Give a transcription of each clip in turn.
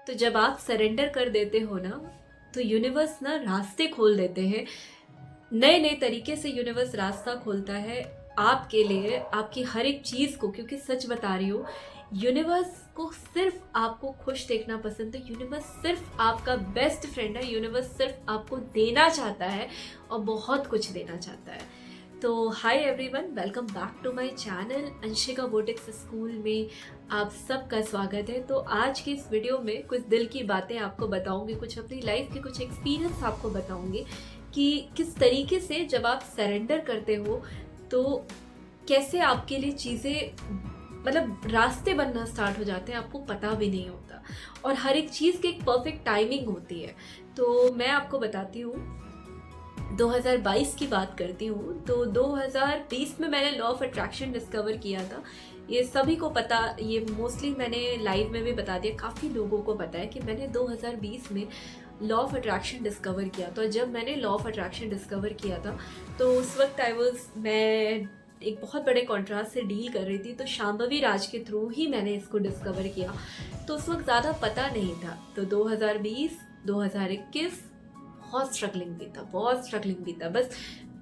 तो जब आप सरेंडर कर देते हो ना, तो यूनिवर्स ना रास्ते खोल देते हैं। नए नए तरीके से यूनिवर्स रास्ता खोलता है आपके लिए, आपकी हर एक चीज़ को। क्योंकि सच बता रही हूँ, यूनिवर्स को सिर्फ आपको खुश देखना पसंद है। यूनिवर्स सिर्फ आपका बेस्ट फ्रेंड है। यूनिवर्स सिर्फ आपको देना चाहता है और बहुत कुछ देना चाहता है। तो hi everyone, welcome back to my channel. Anshika वोटिक्स स्कूल में आप सबका स्वागत है। तो आज की इस वीडियो में कुछ दिल की बातें आपको बताऊंगी, कुछ अपनी लाइफ के कुछ एक्सपीरियंस आपको बताऊंगी कि किस तरीके से जब आप सरेंडर करते हो तो कैसे आपके लिए चीज़ें रास्ते बनना स्टार्ट हो जाते हैं, आपको पता भी नहीं होता। और हर एक चीज़ की एक परफेक्ट टाइमिंग होती है। तो मैं आपको बताती हूँ, 2022 की बात करती हूँ। तो 2020 में मैंने लॉ ऑफ अट्रैक्शन डिस्कवर किया था। ये सभी को पता, ये मोस्टली मैंने लाइव में भी बता दिया, काफ़ी लोगों को पता है कि मैंने 2020 में लॉ ऑफ अट्रैक्शन डिस्कवर किया। तो जब मैंने लॉ ऑफ अट्रैक्शन डिस्कवर किया था तो उस वक्त मैं एक बहुत बड़े कॉन्ट्रास्ट से डील कर रही थी। तो शांभवी राज के थ्रू ही मैंने इसको डिस्कवर किया। तो उस वक्त ज़्यादा पता नहीं था। तो 2020 2021 बहुत स्ट्रगलिंग भी था। बस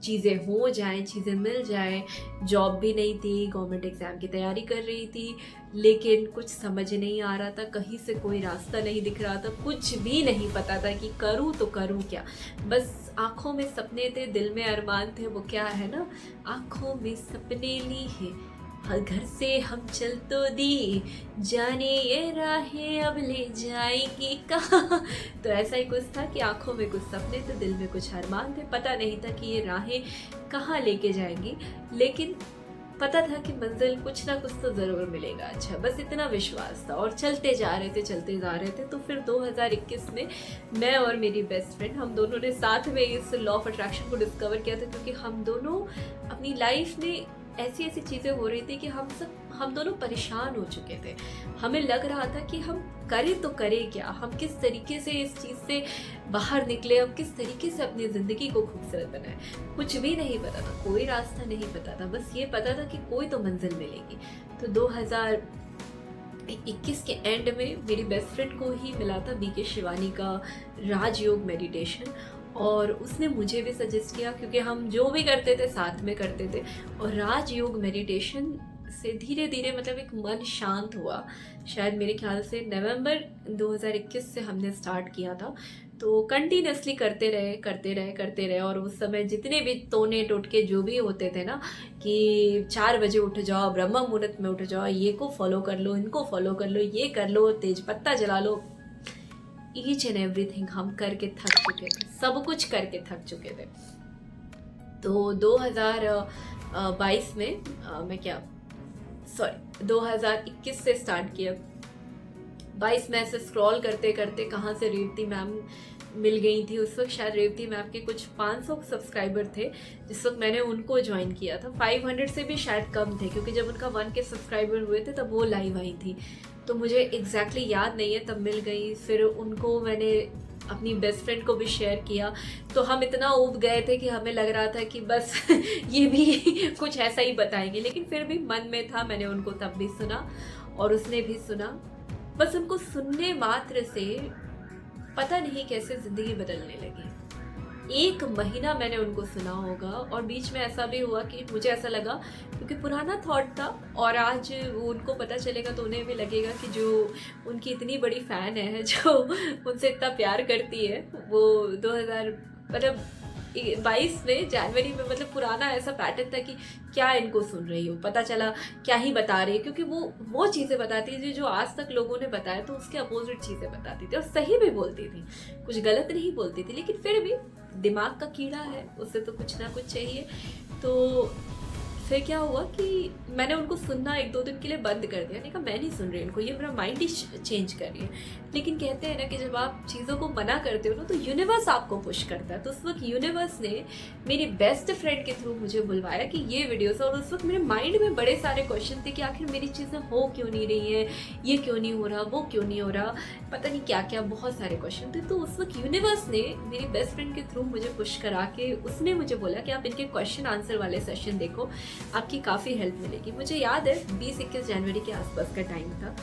चीज़ें हो जाएं, चीज़ें मिल जाएं। जॉब भी नहीं थी, गवर्नमेंट एग्ज़ाम की तैयारी कर रही थी, लेकिन कुछ समझ नहीं आ रहा था, कहीं से कोई रास्ता नहीं दिख रहा था, कुछ भी नहीं पता था कि करूँ तो करूँ क्या। बस आँखों में सपने थे, दिल में अरमान थे। वो क्या है ना, आँखों में सपने ली है, हर घर से हम चल तो दी, जाने ये राहें अब ले जाएंगी कहाँ। तो ऐसा ही कुछ था कि आंखों में कुछ सपने थे, दिल में कुछ अरमान थे। पता नहीं था कि ये राहें कहाँ लेके जाएंगी, लेकिन पता था कि मंजिल कुछ ना कुछ तो ज़रूर मिलेगा। अच्छा, बस इतना विश्वास था और चलते जा रहे थे। तो फिर 2021 में मैं और मेरी बेस्ट फ्रेंड, हम दोनों ने साथ में इस लॉ ऑफ अट्रैक्शन को डिस्कवर किया था। क्योंकि हम दोनों अपनी लाइफ में ऐसी चीज़ें हो रही थी कि हम दोनों परेशान हो चुके थे। हमें लग रहा था कि हम करें तो करें क्या, हम किस तरीके से इस चीज़ से बाहर निकले, हम किस तरीके से अपनी ज़िंदगी को खूबसूरत बनाए। कुछ भी नहीं पता था, कोई रास्ता नहीं पता था। बस ये पता था कि कोई तो मंजिल मिलेगी। तो 2021 के एंड में मेरी बेस्ट फ्रेंड को ही मिला था बीके शिवानी का राजयोग मेडिटेशन। और उसने मुझे भी सजेस्ट किया, क्योंकि हम जो भी करते थे साथ में करते थे। और राजयोग मेडिटेशन से धीरे धीरे एक मन शांत हुआ। शायद मेरे ख्याल से नवंबर 2021 से हमने स्टार्ट किया था। तो कंटिन्यूसली करते रहे। और उस समय जितने भी तोने टोटके जो भी होते थे ना, कि 4 बजे उठ जाओ, ब्रह्म मुहूर्त में उठ जाओ, ये को फॉलो कर लो, इनको फॉलो कर लो, ये कर लो, तेज पत्ता जला लो, ईच एंड एवरीथिंग हम करके थक चुके थे, सब कुछ करके थक चुके थे। तो 2022 में 2021 से स्टार्ट किया। 22 में ऐसे स्क्रॉल करते करते कहाँ से रेवती मैम मिल गई थी। उस वक्त शायद रेवती मैम के कुछ 500 सब्सक्राइबर थे जिस वक्त मैंने उनको ज्वाइन किया था। 500 से भी शायद कम थे, क्योंकि जब उनका 1K सब्सक्राइबर हुए थे तब वो लाइव आई थी। तो मुझे एग्जैक्टली याद नहीं है, तब मिल गई। फिर उनको मैंने अपनी बेस्ट फ्रेंड को भी शेयर किया। तो हम इतना ऊब गए थे कि हमें लग रहा था कि बस ये भी कुछ ऐसा ही बताएंगे। लेकिन फिर भी मन में था, मैंने उनको तब भी सुना और उसने भी सुना। बस उनको सुनने मात्र से पता नहीं कैसे ज़िंदगी बदलने लगी। 1 महीना मैंने उनको सुना होगा। और बीच में ऐसा भी हुआ कि मुझे ऐसा लगा, क्योंकि पुराना थॉट था और आज उनको पता चलेगा तो उन्हें भी लगेगा कि जो उनकी इतनी बड़ी फ़ैन है, जो उनसे इतना प्यार करती है, वो 2022 में जनवरी में पुराना ऐसा पैटर्न था कि क्या इनको सुन रही हो, पता चला क्या ही बता रही है। क्योंकि वो चीज़ें बताती थी जो आज तक लोगों ने बताया, तो उसके अपोजिट चीज़ें बताती थी और सही भी बोलती थी, कुछ गलत नहीं बोलती थी। लेकिन फिर भी दिमाग का कीड़ा है, उससे तो कुछ ना कुछ चाहिए। तो फिर क्या हुआ कि मैंने उनको सुनना 1-2 दिन के लिए बंद कर दिया। नहीं कहा, मैं नहीं सुन रही उनको, ये मेरा माइंड ही चेंज कर रही है। लेकिन कहते हैं ना कि जब आप चीज़ों को मना करते हो ना, तो यूनिवर्स आपको पुश करता है। तो उस वक्त यूनिवर्स ने मेरी बेस्ट फ्रेंड के थ्रू मुझे बुलवाया कि ये वीडियोस। और उस वक्त मेरे माइंड में बड़े सारे क्वेश्चन थे कि आखिर मेरी चीज़ें हो क्यों नहीं रही हैं, ये क्यों नहीं हो रहा, वो क्यों नहीं हो रहा, पता नहीं क्या क्या, बहुत सारे क्वेश्चन थे। तो उस वक्त यूनिवर्स ने मेरी बेस्ट फ्रेंड के थ्रू मुझे पुश करा के उसने मुझे बोला कि आप इनके क्वेश्चन आंसर वाले सेशन देखो, आपकी काफ़ी हेल्प मिलेगी। मुझे याद है 20-21 जनवरी के आसपास का टाइम था।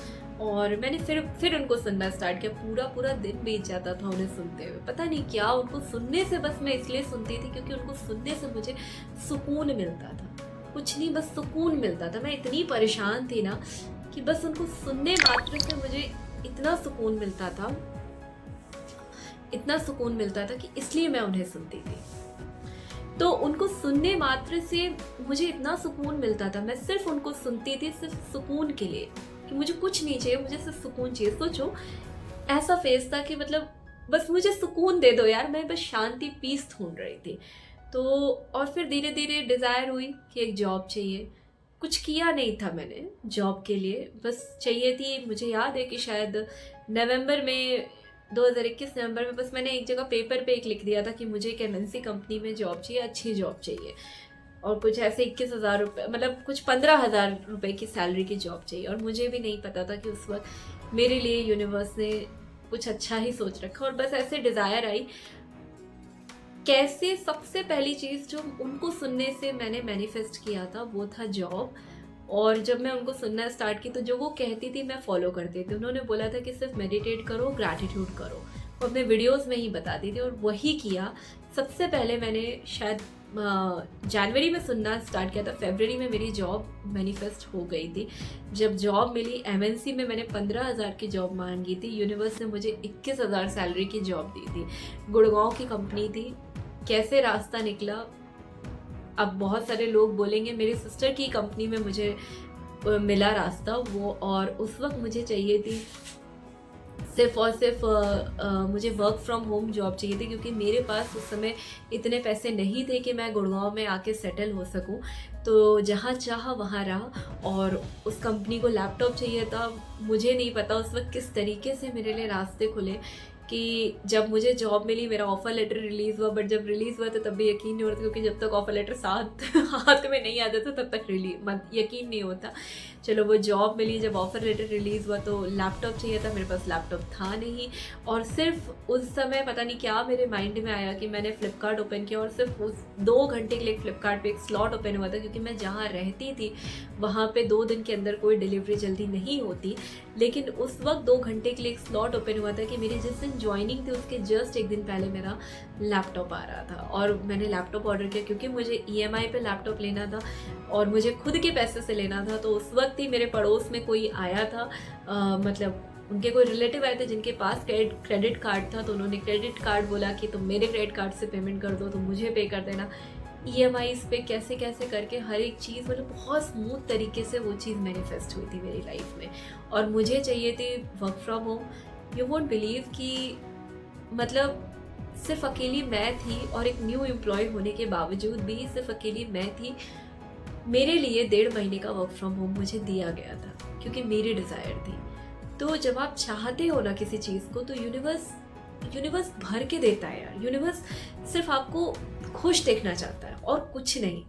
और मैंने फिर उनको सुनना स्टार्ट किया। पूरा पूरा दिन बीत जाता था उन्हें सुनते हुए। पता नहीं क्या, उनको सुनने से बस मैं इसलिए सुनती थी क्योंकि उनको सुनने से मुझे सुकून मिलता था, कुछ नहीं बस सुकून मिलता था। मैं इतनी परेशान थी ना कि बस उनको सुनने मात्र से मुझे इतना सुकून मिलता था, इतना सुकून मिलता था कि इसलिए मैं उन्हें सुनती थी। तो उनको सुनने मात्र से मुझे इतना सुकून मिलता था, मैं सिर्फ उनको सुनती थी सिर्फ सुकून के लिए, कि मुझे कुछ नहीं चाहिए, मुझे सिर्फ सुकून चाहिए। सोचो, ऐसा फेज था कि मतलब बस मुझे सुकून दे दो यार, मैं बस शांति पीस ढूंढ रही थी। तो और फिर धीरे धीरे डिज़ायर हुई कि एक जॉब चाहिए। कुछ किया नहीं था मैंने जॉब के लिए, बस चाहिए थी। मुझे याद है कि शायद नवंबर में 2021 नवंबर में बस मैंने एक जगह पेपर पे एक लिख दिया था कि मुझे एक एमएनसी कंपनी में जॉब चाहिए, अच्छी जॉब चाहिए, और कुछ ऐसे 21,000 रुपये, मतलब कुछ 15,000 रुपये की सैलरी की जॉब चाहिए। और मुझे भी नहीं पता था कि उस वक्त मेरे लिए यूनिवर्स ने कुछ अच्छा ही सोच रखा, और बस ऐसे डिज़ायर आई। कैसे, सबसे पहली चीज़ जो उनको सुनने से मैंने मैनिफेस्ट किया था वो था जॉब। और जब मैं उनको सुनना स्टार्ट की तो जो वो कहती थी मैं फॉलो करती थी। उन्होंने बोला था कि सिर्फ मेडिटेट करो, ग्रैटिट्यूड करो, वो अपने वीडियोस में ही बताती थी, और वही किया। सबसे पहले मैंने शायद जनवरी में सुनना स्टार्ट किया था, फरवरी में मेरी जॉब मैनिफेस्ट हो गई थी। जब जॉब मिली एमएनसी में, मैंने 15,000 की जॉब मांगी थी, यूनिवर्स ने मुझे 21,000 सैलरी की जॉब दी थी। गुड़गांव की कंपनी थी। कैसे रास्ता निकला, अब बहुत सारे लोग बोलेंगे, मेरी सिस्टर की कंपनी में मुझे मिला रास्ता वो, और उस वक्त मुझे चाहिए थी सिर्फ और सिर्फ मुझे वर्क फ्रॉम होम जॉब चाहिए थी, क्योंकि मेरे पास उस समय इतने पैसे नहीं थे कि मैं गुड़गांव में आके सेटल हो सकूं। तो जहाँ चाह वहाँ रहा, और उस कंपनी को लैपटॉप चाहिए था। मुझे नहीं पता उस वक्त किस तरीके से मेरे लिए रास्ते खुले कि जब मुझे जॉब मिली, मेरा ऑफ़र लेटर रिलीज़ हुआ। बट जब रिलीज़ हुआ तो तब भी यकीन नहीं हो रहा था, क्योंकि जब तक ऑफ़र लेटर साथ हाथ में नहीं आता था तब तक यकीन नहीं होता। चलो वो जॉब मिली, जब ऑफ़र लेटर रिलीज़ हुआ तो लैपटॉप चाहिए था, मेरे पास लैपटॉप था नहीं। और सिर्फ उस समय पता नहीं क्या मेरे माइंड में आया कि मैंने फ़्लिपकार्ट ओपन किया, और सिर्फ उस 2 घंटे के लिए फ़्लिपकार्ट पे एक स्लॉट ओपन हुआ था, क्योंकि मैं जहाँ रहती थी वहाँ पे 2 दिन के अंदर कोई डिलीवरी जल्दी नहीं होती। लेकिन उस वक्त 2 घंटे के लिए एक स्लॉट ओपन हुआ था कि मेरी जिस दिन ज्वाइनिंग थी उसके जस्ट एक दिन पहले मेरा लैपटॉप आ रहा था। और मैंने लैपटॉप ऑर्डर किया, क्योंकि मुझे ईएमआई पे लैपटॉप लेना था और मुझे खुद के पैसे से लेना था। तो उस वक्त ही मेरे पड़ोस में कोई आया था, मतलब उनके कोई रिलेटिव आए थे जिनके पास क्रेडिट कार्ड था। तो उन्होंने क्रेडिट कार्ड बोला कि तुम मेरे क्रेडिट कार्ड से पेमेंट कर दो, तो मुझे पे कर देना। ईएमआईज़ पे कैसे कैसे करके हर एक चीज़, मतलब बहुत स्मूथ तरीके से वो चीज़ मैनिफेस्ट हुई थी मेरी लाइफ में। और मुझे चाहिए थी work from home. You won't believe कि मतलब सिर्फ अकेली मैं थी, और एक न्यू एम्प्लॉय होने के बावजूद भी सिर्फ अकेली मैं थी। मेरे लिए 1.5 महीने का वर्क फ्रॉम होम मुझे दिया गया था, क्योंकि मेरी डिज़ायर थी। तो जब आप चाहते हो ना किसी चीज़ को, तो यूनिवर्स भर के देता है यार। यूनिवर्स सिर्फ आपको खुश देखना चाहता है और कुछ नहीं।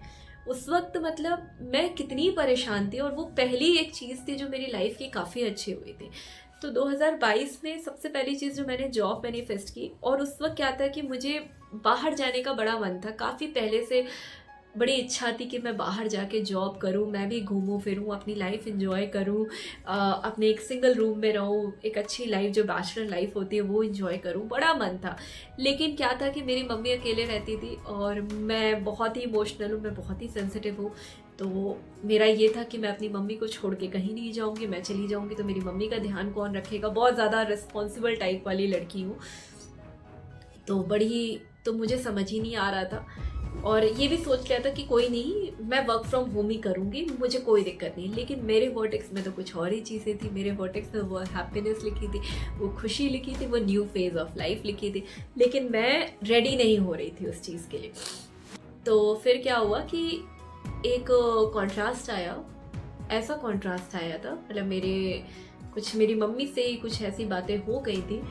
उस वक्त मतलब मैं कितनी परेशान थी, और वो पहली एक चीज़ थी जो मेरी लाइफ की काफ़ी अच्छी हुई थी। तो 2022 में सबसे पहली चीज़ जो मैंने जॉब मैनिफेस्ट की, और उस वक्त क्या था कि मुझे बाहर जाने का बड़ा मन था। काफ़ी पहले से बड़ी इच्छा थी कि मैं बाहर जाके जॉब करूं, मैं भी घूमूं फिरूं, अपनी लाइफ एंजॉय करूं, अपने एक सिंगल रूम में रहूं, एक अच्छी लाइफ जो बैचलर लाइफ होती है वो एंजॉय करूं, बड़ा मन था। लेकिन क्या था कि मेरी मम्मी अकेले रहती थी, और मैं बहुत ही इमोशनल हूँ, मैं बहुत ही सेंसिटिव हूँ। तो मेरा ये था कि मैं अपनी मम्मी को छोड़ के कहीं नहीं जाऊँगी। मैं चली जाऊँगी तो मेरी मम्मी का ध्यान कौन रखेगा। बहुत ज़्यादा रिस्पॉन्सिबल टाइप वाली लड़की हूँ, तो मुझे समझ ही नहीं आ रहा था। और ये भी सोच लिया था कि कोई नहीं, मैं वर्क फ्रॉम होम ही करूँगी, मुझे कोई दिक्कत नहीं। लेकिन मेरे वर्टेक्स में तो कुछ और ही चीज़ें थी। मेरे वर्टेक्स में वो हैप्पीनेस लिखी थी, वो खुशी लिखी थी, वो न्यू फेज़ ऑफ लाइफ लिखी थी। लेकिन मैं रेडी नहीं हो रही थी उस चीज़ के लिए। तो फिर क्या हुआ कि एक कॉन्ट्रास्ट आया, ऐसा कॉन्ट्रास्ट आया था, मतलब मेरी मम्मी से ही कुछ ऐसी बातें हो गई थी,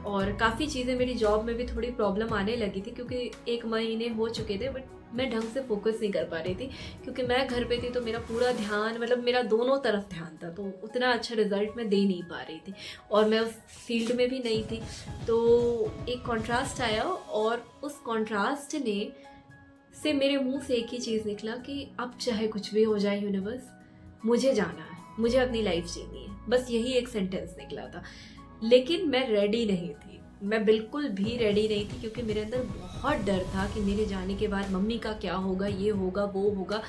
और काफ़ी चीज़ें मेरी जॉब में भी थोड़ी प्रॉब्लम आने लगी थी, क्योंकि 1 महीने हो चुके थे। बट मैं ढंग से फोकस नहीं कर पा रही थी, क्योंकि मैं घर पे थी तो मेरा पूरा ध्यान, मतलब मेरा दोनों तरफ ध्यान था, तो उतना अच्छा रिजल्ट मैं दे नहीं पा रही थी, और मैं उस फील्ड में भी नहीं थी। तो एक कॉन्ट्रास्ट आया, और उस कॉन्ट्रास्ट से मेरे मुंह से एक ही चीज़ निकला कि अब चाहे कुछ भी हो जाए यूनिवर्स, मुझे जाना है। मुझे अपनी लाइफ जीनी है, बस यही एक सेंटेंस निकला था। लेकिन मैं रेडी नहीं थी, मैं बिल्कुल भी रेडी नहीं थी, क्योंकि मेरे अंदर बहुत डर था कि मेरे जाने के बाद मम्मी का क्या होगा, ये होगा वो होगा।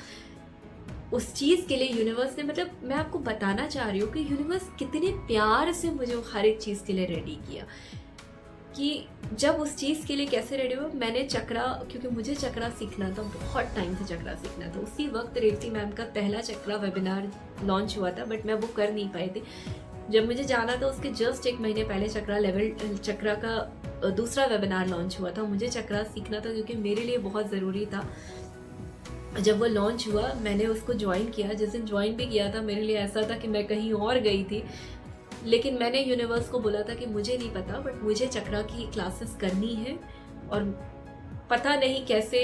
उस चीज़ के लिए यूनिवर्स ने, मतलब मैं आपको बताना चाह रही हूँ कि यूनिवर्स कितने प्यार से मुझे हर एक चीज़ के लिए रेडी किया। कि जब उस चीज़ के लिए कैसे रेडी हुआ, मैंने चक्रा, क्योंकि मुझे चक्रा सीखना था, बहुत टाइम से चक्रा सीखना था। उसी वक्त रेवती मैम का पहला चक्रा वेबिनार लॉन्च हुआ था, बट मैं वो कर नहीं पाई थी। जब मुझे जाना था उसके जस्ट 1 महीने पहले चक्रा का दूसरा वेबिनार लॉन्च हुआ था। मुझे चक्रा सीखना था क्योंकि मेरे लिए बहुत ज़रूरी था। जब वो लॉन्च हुआ मैंने उसको ज्वाइन किया। जिस दिन ज्वाइन भी किया था मेरे लिए ऐसा था कि मैं कहीं और गई थी, लेकिन मैंने यूनिवर्स को बोला था कि मुझे नहीं पता, बट मुझे चक्रा की क्लासेस करनी है। और पता नहीं कैसे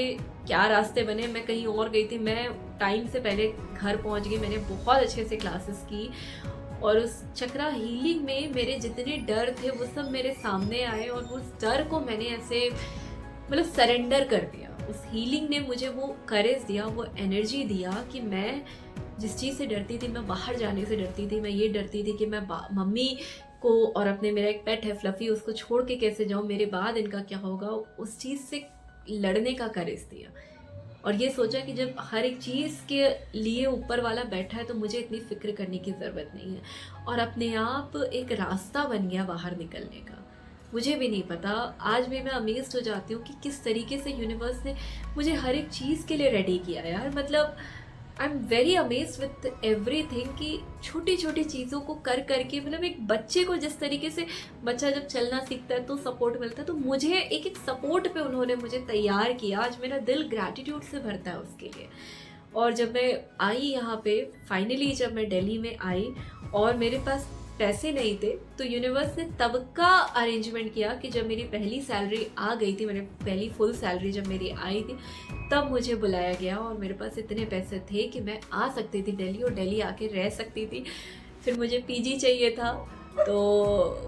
क्या रास्ते बने, मैं कहीं और गई थी, मैं टाइम से पहले घर पहुंच गई। मैंने बहुत अच्छे से क्लासेस की और उस चक्रा हीलिंग में मेरे जितने डर थे वो सब मेरे सामने आए, और उस डर को मैंने ऐसे मतलब सरेंडर कर दिया। उस हीलिंग ने मुझे वो करेज दिया, वो एनर्जी दिया कि मैं जिस चीज़ से डरती थी, मैं बाहर जाने से डरती थी, मैं ये डरती थी कि मैं मम्मी को और अपने, मेरा एक पेट है फ्लफी, उसको छोड़ के कैसे जाऊँ, मेरे बाद इनका क्या होगा, उस चीज़ से लड़ने का करेज दिया। और ये सोचा कि जब हर एक चीज़ के लिए ऊपर वाला बैठा है तो मुझे इतनी फिक्र करने की ज़रूरत नहीं है। और अपने आप एक रास्ता बन गया बाहर निकलने का। मुझे भी नहीं पता, आज भी मैं अमेज्ड हो जाती हूँ कि किस तरीके से यूनिवर्स ने मुझे हर एक चीज़ के लिए रेडी किया यार। मतलब I am very amazed with everything कि छोटी छोटी चीज़ों को कर करके, मतलब एक बच्चे को जिस तरीके से बच्चा जब चलना सीखता है तो सपोर्ट मिलता है, तो मुझे एक एक सपोर्ट पे उन्होंने मुझे तैयार किया। आज मेरा दिल ग्रैटिट्यूड से भरता है उसके लिए। और जब मैं आई यहाँ पे फाइनली, जब मैं दिल्ली में आई और मेरे पास पैसे नहीं थे, तो यूनिवर्स ने तब का अरेंजमेंट किया कि जब मेरी पहली सैलरी आ गई थी, मैंने पहली फुल सैलरी जब मेरी आई थी, तब मुझे बुलाया गया और मेरे पास इतने पैसे थे कि मैं आ सकती थी दिल्ली और दिल्ली आके रह सकती थी। फिर मुझे पीजी चाहिए था, तो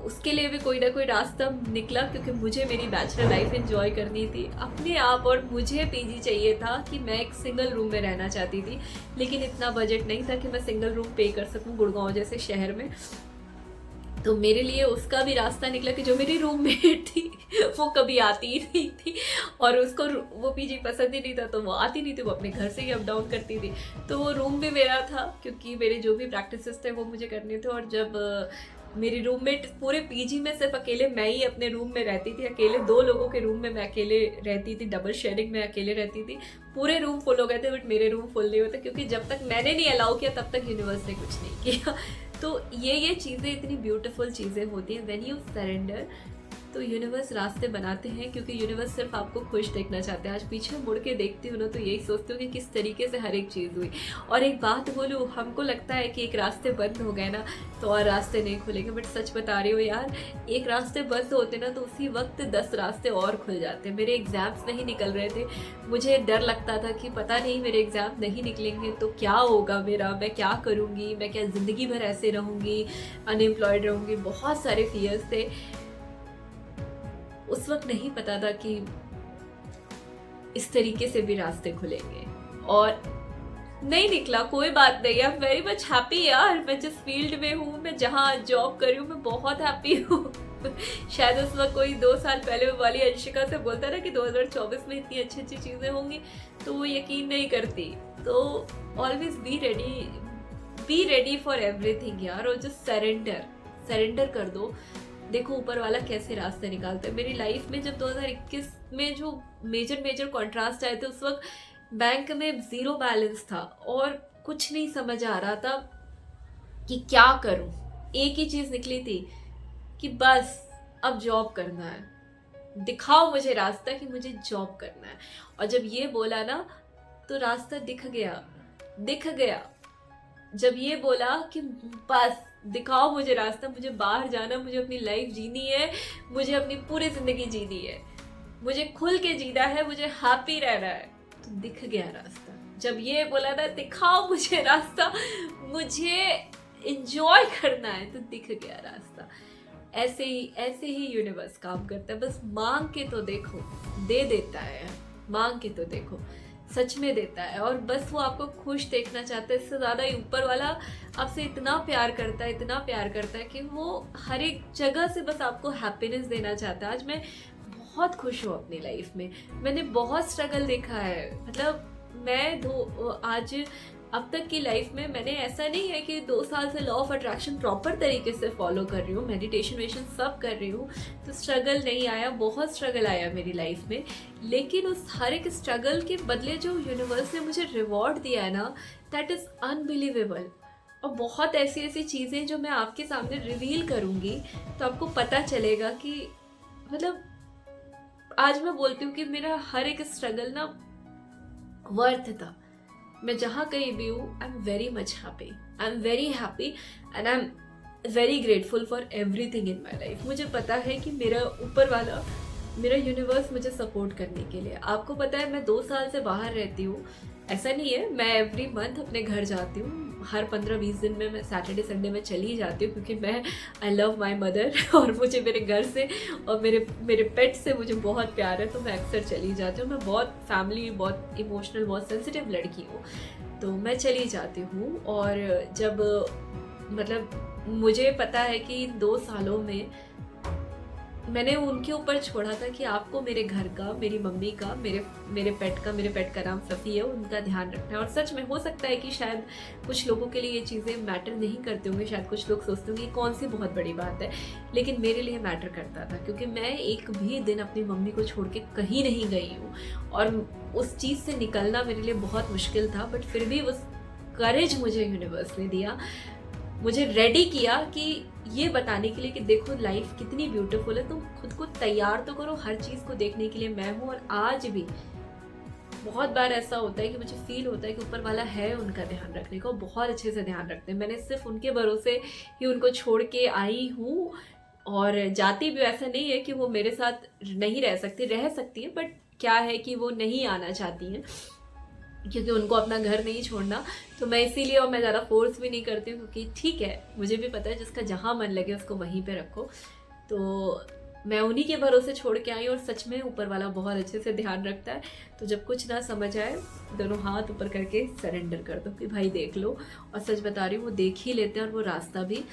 उसके लिए भी कोई ना कोई रास्ता निकला, क्योंकि मुझे मेरी बैचलर लाइफ एंजॉय करनी थी अपने आप। और मुझे पीजी चाहिए था कि मैं एक सिंगल रूम में रहना चाहती थी, लेकिन इतना बजट नहीं था कि मैं सिंगल रूम पे कर सकूं गुड़गांव जैसे शहर में। तो मेरे लिए उसका भी रास्ता निकला कि जो मेरी रूममेट थी वो कभी आती ही नहीं थी, और उसको वो पीजी पसंद ही नहीं था, तो वो आती नहीं थी, वो अपने घर से ही अप डाउन करती थी। तो वो रूम भी मेरा था, क्योंकि मेरे जो भी प्रैक्टिसेस थे वो मुझे करने थे। और जब मेरी रूममेट, पूरे पीजी में सिर्फ अकेले मैं ही अपने रूम में रहती थी, अकेले 2 लोगों के रूम में मैं अकेले रहती थी, डबल शेयरिंग में अकेले रहती थी। पूरे रूम फुल हो गए थे, बट मेरे रूम फुल नहीं होते, क्योंकि जब तक मैंने नहीं अलाउ किया तब तक यूनिवर्स ने कुछ नहीं किया। तो ये चीज़ें इतनी ब्यूटीफुल चीज़ें होती हैं व्हेन यू सरेंडर। तो यूनिवर्स रास्ते बनाते हैं, क्योंकि यूनिवर्स सिर्फ आपको खुश देखना चाहते हैं। आज पीछे मुड़ के देखती हूँ ना, तो यही सोचती हूँ कि किस तरीके से हर एक चीज़ हुई। और एक बात बोलूँ, हमको लगता है कि एक रास्ते बंद हो गए ना तो और रास्ते नहीं खुलेंगे, बट सच बता रही हूँ यार, एक रास्ते बंद होते ना तो उसी वक्त 10 रास्ते और खुल जाते। मेरे एग्ज़ाम्स नहीं निकल रहे थे, मुझे डर लगता था कि पता नहीं मेरे एग्ज़ाम नहीं निकलेंगे तो क्या होगा मेरा, मैं क्या करूँगी, मैं क्या ज़िंदगी भर ऐसे रहूँगी, अनएम्प्लॉयड रहूँगी। बहुत सारे फियर्स थे। उस वक्त नहीं पता था कि इस तरीके से भी रास्ते खुलेंगे, और नहीं निकला, कोई बात नहीं। I am very much happy यार। मैं जिस फील्ड में हूँ, मैं जहाँ जॉब कर रही हूँ, मैं बहुत हैप्पी हूँ। शायद उस वक्त कोई 2 साल पहले वाली अंशिका से बोलता ना कि 2024 में इतनी अच्छी अच्छी चीज़ें होंगी, तो वो यकीन नहीं करती। तो always be ready for everything यार, और जो सरेंडर कर दो। देखो ऊपर वाला कैसे रास्ते निकालते हैं। मेरी लाइफ में जब 2021 में जो मेजर कॉन्ट्रास्ट आए थे, उस वक्त बैंक में 0 बैलेंस था और कुछ नहीं समझ आ रहा था कि क्या करूं। एक ही चीज़ निकली थी कि बस अब जॉब करना है, दिखाओ मुझे रास्ता कि मुझे जॉब करना है। और जब ये बोला ना तो रास्ता दिख गया। जब ये बोला कि बस दिखाओ मुझे रास्ता, मुझे बाहर जाना, मुझे अपनी लाइफ जीनी है, मुझे अपनी पूरी जिंदगी जीनी है, मुझे खुल के जीना है, मुझे हैप्पी रहना है, तो दिख गया रास्ता। जब ये बोला ना दिखाओ मुझे रास्ता, मुझे एंजॉय करना है, तो दिख गया रास्ता। ऐसे ही यूनिवर्स काम करता है। बस मांग के तो देखो, दे देता है। मांग के तो देखो। सच में देता है, और बस वो आपको खुश देखना चाहता है। इससे ज़्यादा ही ऊपर वाला आपसे इतना प्यार करता है, इतना प्यार करता है कि वो हर एक जगह से बस आपको हैप्पीनेस देना चाहता है। आज मैं बहुत खुश हूँ अपनी लाइफ में। मैंने बहुत स्ट्रगल देखा है, मतलब मैं आज अब तक की लाइफ में मैंने ऐसा नहीं है कि 2 साल से लॉ ऑफ अट्रैक्शन प्रॉपर तरीके से फॉलो कर रही हूँ, मेडिटेशन वेशन सब कर रही हूँ, तो स्ट्रगल नहीं आया। बहुत स्ट्रगल आया मेरी लाइफ में, लेकिन उस हर एक स्ट्रगल के बदले जो यूनिवर्स ने मुझे रिवॉर्ड दिया है ना, दैट इज़ अनबिलीवेबल। और बहुत ऐसी ऐसी चीज़ें जो मैं आपके सामने रिवील करूँगी तो आपको पता चलेगा कि मतलब आज मैं बोलती हूँ कि मेरा हर एक स्ट्रगल ना वर्थ था। मैं जहाँ कहीं भी हूँ, I am very much happy, I am very happy and I am very grateful for everything in my life. मुझे पता है कि मेरा ऊपर वाला, मेरा यूनिवर्स मुझे सपोर्ट करने के लिए। आपको पता है मैं 2 साल से बाहर रहती हूँ, ऐसा नहीं है, मैं एवरी मंथ अपने घर जाती हूँ। हर 15-20 दिन में मैं सैटरडे संडे में चली जाती हूँ, क्योंकि मैं आई लव माई मदर और मुझे मेरे घर से और मेरे पेट से मुझे बहुत प्यार है, तो मैं अक्सर चली जाती हूँ। मैं बहुत फैमिली, बहुत इमोशनल, बहुत सेंसिटिव लड़की हूँ, तो मैं चली जाती हूँ। और जब मतलब मुझे पता है कि 2 सालों में मैंने उनके ऊपर छोड़ा था कि आपको मेरे घर का, मेरी मम्मी का, मेरे पेट का नाम सफ़ी है, उनका ध्यान रखना है। और सच में हो सकता है कि शायद कुछ लोगों के लिए ये चीज़ें मैटर नहीं करते होंगे, शायद कुछ लोग सोचते होंगे कौन सी बहुत बड़ी बात है, लेकिन मेरे लिए मैटर करता था, क्योंकि मैं एक भी दिन अपनी मम्मी को छोड़ के कहीं नहीं गई हूँ। और उस चीज़ से निकलना मेरे लिए बहुत मुश्किल था, बट फिर भी उस करेज मुझे यूनिवर्स ने दिया, मुझे रेडी किया कि ये बताने के लिए कि देखो लाइफ कितनी ब्यूटीफुल है, तुम खुद को तैयार तो करो हर चीज़ को देखने के लिए। मैं हूँ, और आज भी बहुत बार ऐसा होता है कि मुझे फील होता है कि ऊपर वाला है उनका ध्यान रखने को, बहुत अच्छे से ध्यान रखते हैं। मैंने सिर्फ उनके भरोसे ही उनको छोड़ के आई हूँ, और जाती भी ऐसा नहीं है कि वो मेरे साथ नहीं रह सकती, रह सकती है, बट क्या है कि वो नहीं आना चाहती हैं, क्योंकि उनको अपना घर नहीं छोड़ना। तो मैं इसीलिए, और मैं ज़्यादा फोर्स भी नहीं करती हूँ, क्योंकि ठीक है, मुझे भी पता है जिसका जहाँ मन लगे उसको वहीं पे रखो। तो मैं उन्हीं के भरोसे छोड़ के आई, और सच में ऊपर वाला बहुत अच्छे से ध्यान रखता है। तो जब कुछ ना समझ आए, दोनों हाथ ऊपर करके सरेंडर कर दो कि भाई देख लो। और सच बता रही हूँ, वो देख ही लेते हैं और वो रास्ता भी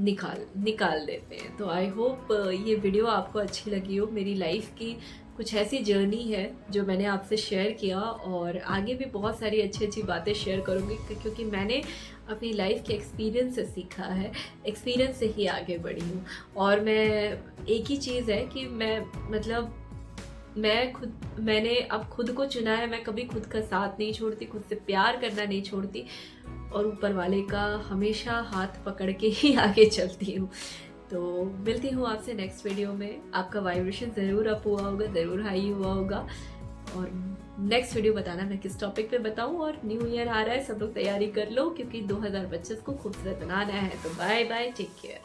निकाल देते हैं। तो आई होप ये वीडियो आपको अच्छी लगी हो। मेरी लाइफ की कुछ ऐसी जर्नी है जो मैंने आपसे शेयर किया, और आगे भी बहुत सारी अच्छी अच्छी बातें शेयर करूँगी, क्योंकि मैंने अपनी लाइफ के एक्सपीरियंस से सीखा है, एक्सपीरियंस से ही आगे बढ़ी हूँ। और मैं एक ही चीज़ है कि मैंने अब खुद को चुना है। मैं कभी खुद का साथ नहीं छोड़ती, खुद से प्यार करना नहीं छोड़ती, और ऊपर वाले का हमेशा हाथ पकड़ के ही आगे चलती हूँ। तो मिलती हूँ आपसे नेक्स्ट वीडियो में। आपका वाइब्रेशन ज़रूर अप हुआ होगा, ज़रूर हाई हुआ होगा, और नेक्स्ट वीडियो बताना मैं किस टॉपिक पे बताऊँ। और न्यू ईयर आ रहा है, सब लोग तैयारी कर लो, क्योंकि 2025 को खूबसूरत बनाना है। तो बाय बाय, टेक केयर।